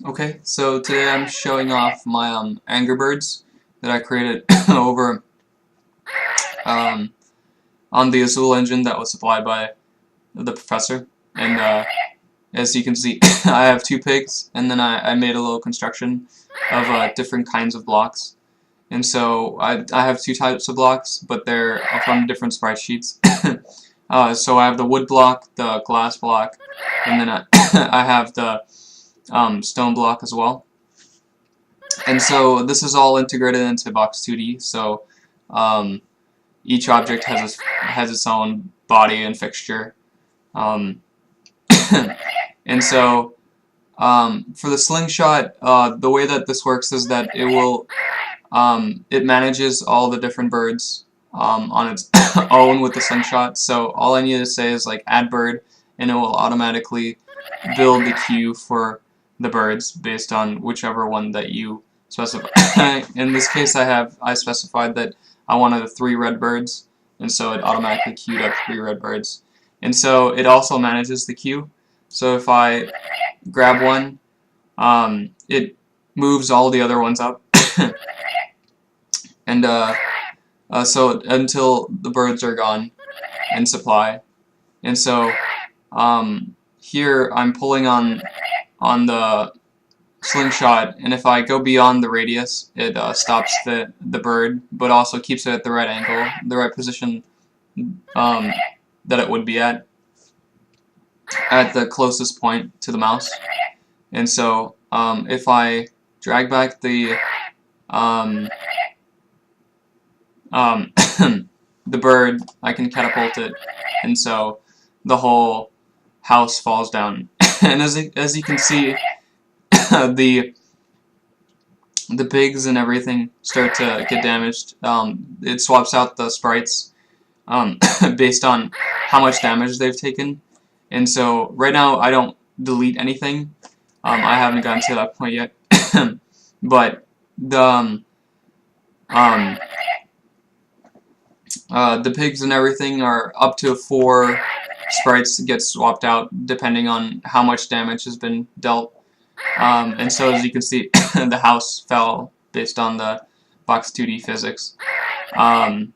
Okay, so today I'm showing off my Angry Birds that I created over um, on the Azul engine that was supplied by the professor. And as you can see, I have two pigs, and then I made a little construction of different kinds of blocks. And so I have two types of blocks, but they're from different sprite sheets. So I have the wood block, the glass block, and then I have the stone block as well. And so this is all integrated into Box 2D. So um, each object has its own body and fixture. Um, and so for the slingshot, the way that this works is that it manages all the different birds on its own with the slingshot. So all I need to say is like add bird, and it will automatically build the queue for the birds based on whichever one that you specify. In this case, I specified that I wanted 3 red birds, and so it automatically queued up 3 red birds. And so it also manages the queue. So if I grab one, it moves all the other ones up, and so until the birds are gone in supply. And so here I'm pulling on the slingshot, and if I go beyond the radius, it stops the bird, but also keeps it at the right angle, the right position that it would be at the closest point to the mouse. And so if I drag back the the bird, I can catapult it, and so the whole house falls down. And as you can see, the pigs and everything start to get damaged. It swaps out the sprites based on how much damage they've taken. And so right now I don't delete anything. I haven't gotten to that point yet. But the pigs and everything are up to 4 sprites get swapped out depending on how much damage has been dealt. And so as you can see, the house fell based on the Box 2D physics. And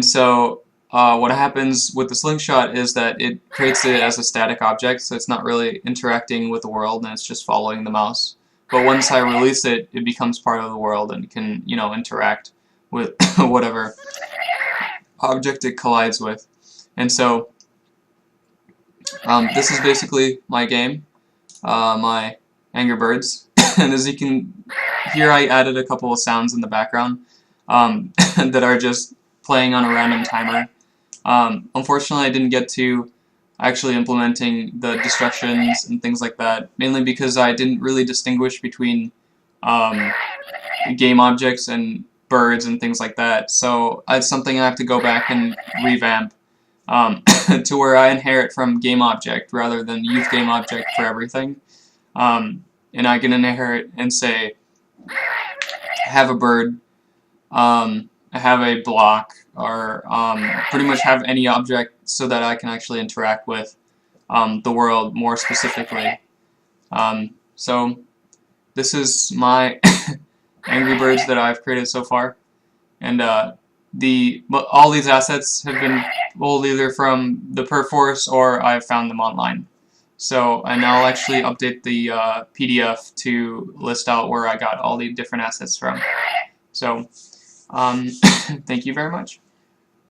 so what happens with the slingshot is that it creates it as a static object, so it's not really interacting with the world, and it's just following the mouse. But once I release it, it becomes part of the world and can, you know, interact with whatever object it collides with. And so this is basically my game, my Angry Birds. And as you can hear, I added a couple of sounds in the background that are just playing on a random timer. Unfortunately, I didn't get to actually implementing the destructions and things like that, mainly because I didn't really distinguish between game objects and birds and things like that. So it's something I have to go back and revamp to where I inherit from game object rather than use game object for everything. And I can inherit and say, have a bird, have a block, or pretty much have any object so that I can actually interact with the world more specifically. So this is my Angry Birds that I've created so far, and all these assets have been pulled either from the Perforce or I've found them online. So, and I'll actually update the PDF to list out where I got all the different assets from. So, thank you very much.